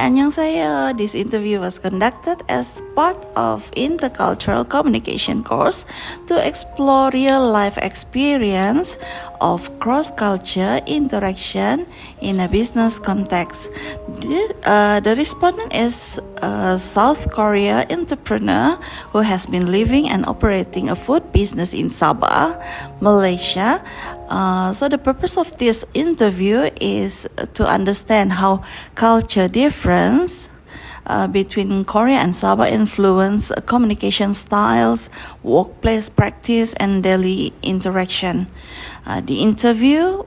Annyeonghaseyo. This interview was conducted as part of intercultural communication course to explore real-life experience of cross-culture interaction in a business context. The respondent is a South Korea entrepreneur who has been living and operating a food business in Sabah, Malaysia. So the purpose of this interview is to understand how culture difference between Korea and Sabah influence communication styles, workplace practice, and daily interaction. The interview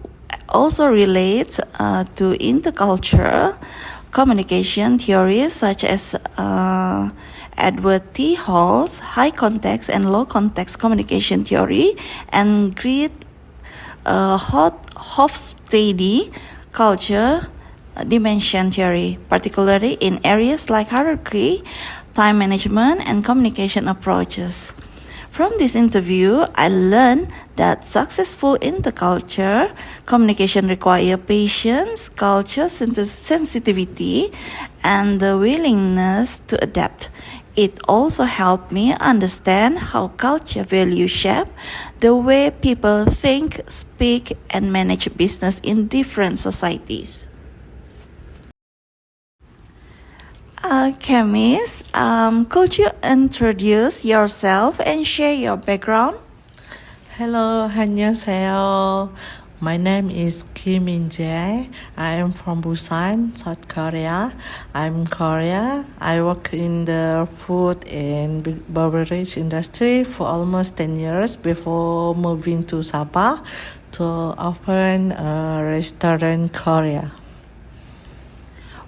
also relates to intercultural communication theories such as Edward T. Hall's high context and low context communication theory and Grit Hofstede culture dimension theory, particularly in areas like hierarchy, time management, and communication approaches. From this interview, I learned that successful intercultural communication requires patience, culture sensitivity, and the willingness to adapt. It also helped me understand how culture values shape the way people think, speak, and manage business in different societies. Okay, Miss, could you introduce yourself and share your background? Hello, 안녕하세요. My name is Kim In-jae. I am from Busan, South Korea. I'm Korea. I work in the food and beverage industry for almost 10 years before moving to Sabah to open a restaurant Korea.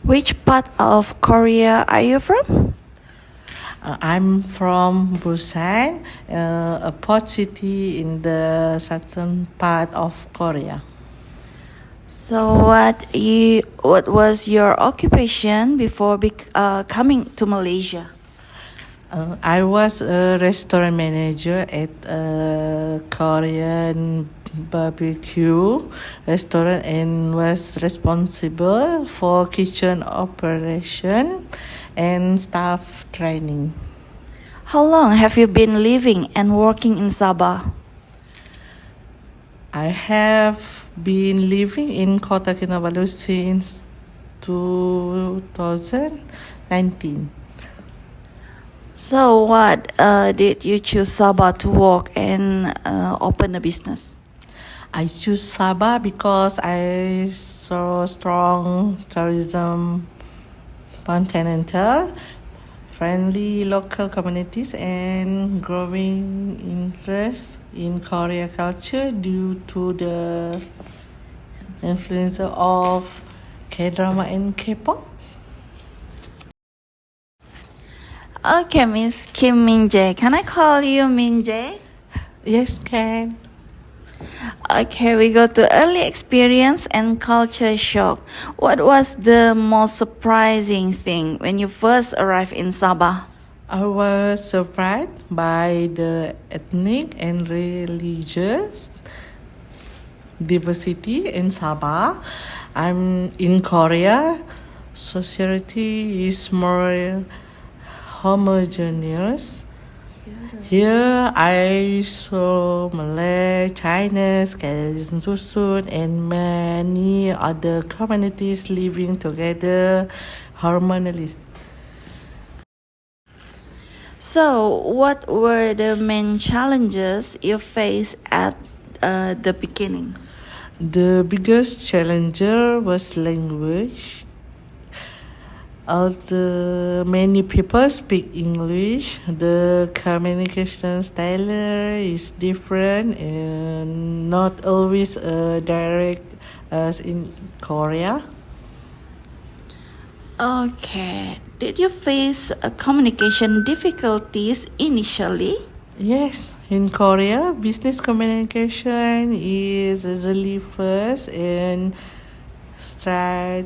Which part of Korea are you from? I'm from Busan, a port city in the southern part of Korea. So what was your occupation before coming to Malaysia? I was a restaurant manager at a Korean barbecue restaurant and was responsible for kitchen operation and staff training. How long have you been living and working in Sabah? I have been living in Kota Kinabalu since 2019. So what did you choose Sabah to work and open a business? I choose Sabah because I saw strong tourism potential, friendly local communities, and growing interest in Korean culture due to the influence of K-drama and K-pop. Okay, Miss Kim Min-jae. Can I call you Min-jae? Yes, can. Okay, we go to early experience and culture shock. What was the most surprising thing when you first arrived in Sabah? I was surprised by the ethnic and religious diversity in Sabah. I'm in Korea. Society is more homogeneous. Here I saw Malay, Chinese, Susun, and many other communities living together harmoniously. So, what were the main challenges you faced at the beginning? The biggest challenger was language. Although many people speak English, the communication style is different and not always direct as in Korea. Okay. Did you face communication difficulties initially? Yes, in Korea, business communication is usually first and straight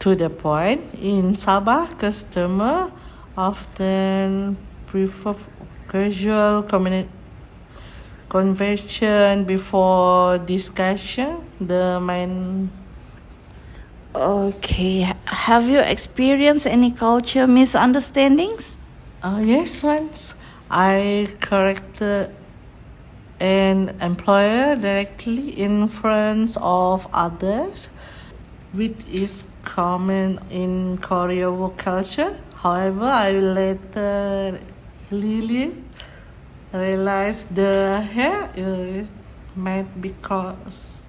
to the point. In Sabah, customer often prefer casual conversation before discussion. The main Okay, have you experienced any culture misunderstandings? Yes, once I corrected an employer directly in front of others, which is common in Korean work culture. However, I later really realized the hair is made because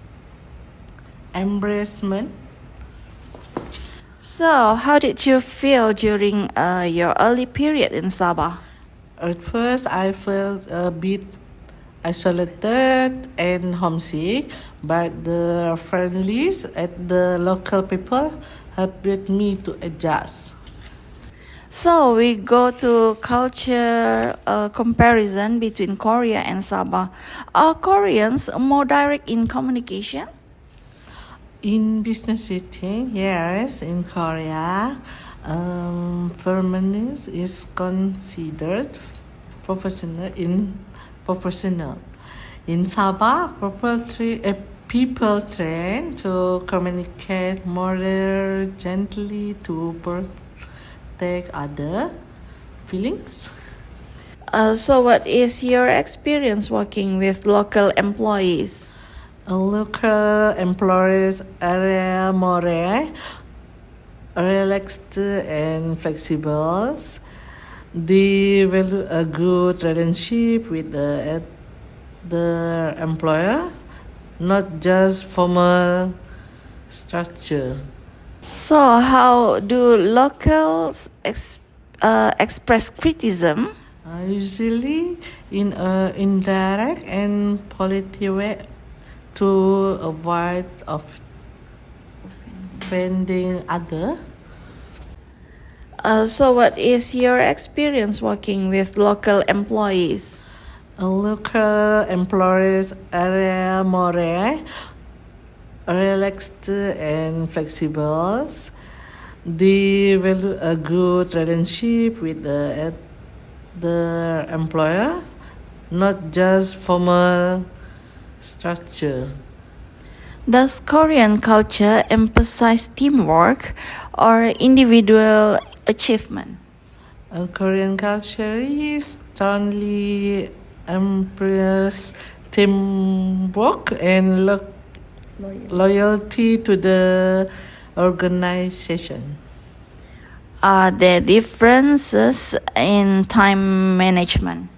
embarrassment. So, how did you feel during your early period in Sabah? At first, I felt a bit isolated and homesick, but the friendlies at the local people helped me to adjust. So, we go to culture comparison between Korea and Sabah. Are Koreans more direct in communication? In business setting, yes, in Korea, permanence is considered professional. In Sabah, people train to communicate more gently to protect other feelings. So, what is your experience working with local employees? Local employees are more relaxed and flexible. They value a good relationship with the employer, not just formal structure. So, how do locals express criticism? Usually in a indirect and polite way to avoid offending other. So, what is your experience working with local employees? Local employees are more relaxed and flexible. They value a good relationship with the employer, not just formal structure. Does Korean culture emphasize teamwork or individual achievement? Korean culture is strongly embrace teamwork and loyalty to the organization. Are there differences in time management?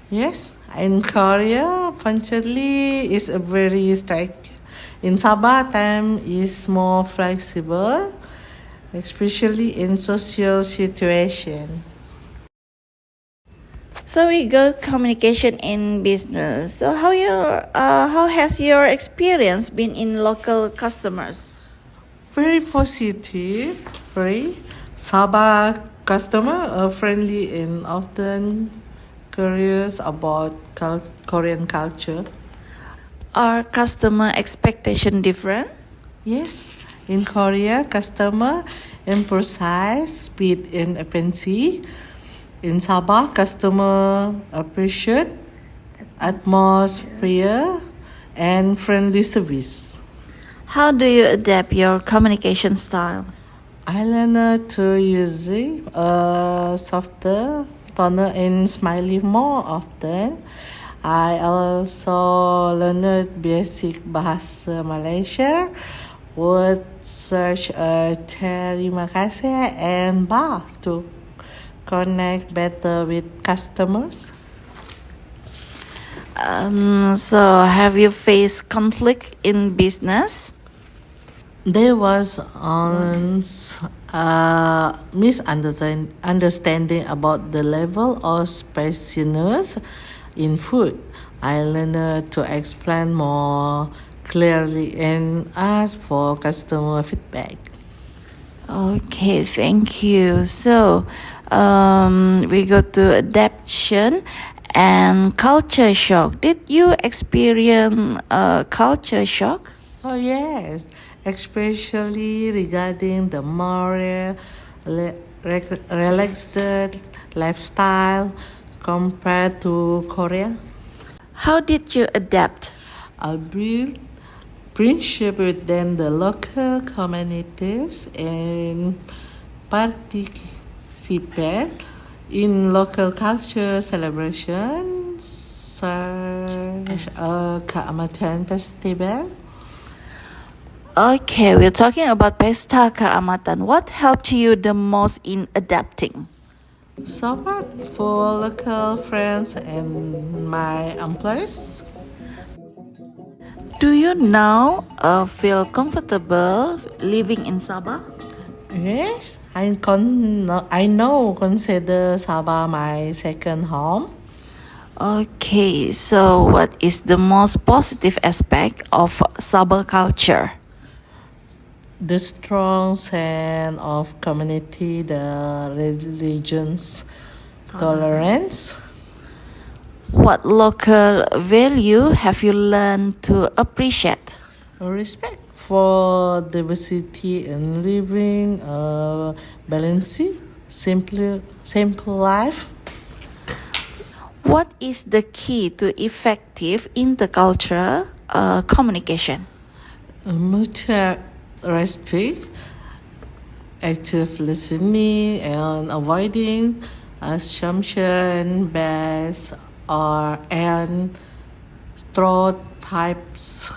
Yes, in Korea, punctuality is a very strict. In Sabah, time is more flexible, especially in social situations. So we got communication in business. So how has your experience been in local customers? Very positive, very. Sabah customer are friendly and often curious about Korean culture. Are customer expectation different? Yes, in Korea, customer emphasize speed and efficiency. In Sabah, customer appreciate atmosphere and friendly service. How do you adapt your communication style? I learned to use softer tone and smiley more often. I also learned basic bahasa Malaysia, words such as terima kasih and bah to connect better with customers. So have you faced conflict in business? There was once a misunderstanding about the level of spiciness in food. I learned to explain more clearly and ask for customer feedback. Okay, thank you. So, we go to adaptation and culture shock. Did you experience a culture shock? Oh, yes, especially regarding the more relaxed lifestyle compared to Korea. How did you adapt? I built friendship with them, the local communities, and participate in local culture celebrations such as Keamatan Festival. Okay, we're talking about Pesta Keamatan. What helped you the most in adapting? Support for local friends and my employees. Do you now feel comfortable living in Sabah? Yes, I consider Sabah my second home. Okay, so what is the most positive aspect of Sabah culture? The strong sense of community, the religions, tolerance. What local value have you learned to appreciate? Respect for diversity and living a balanced, simple life. What is the key to effective intercultural communication? Mutual respect, active listening, and avoiding assumption based and stereotypes.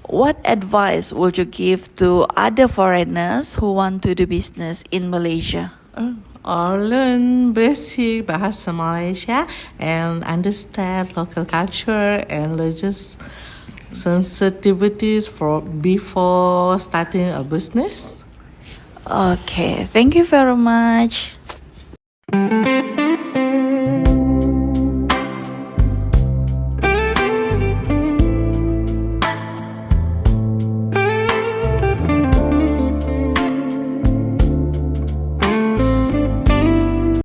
What advice would you give to other foreigners who want to do business in Malaysia? Or learn basic Bahasa Malaysia and understand local culture and religious sensitivities before starting a business. Okay, thank you very much.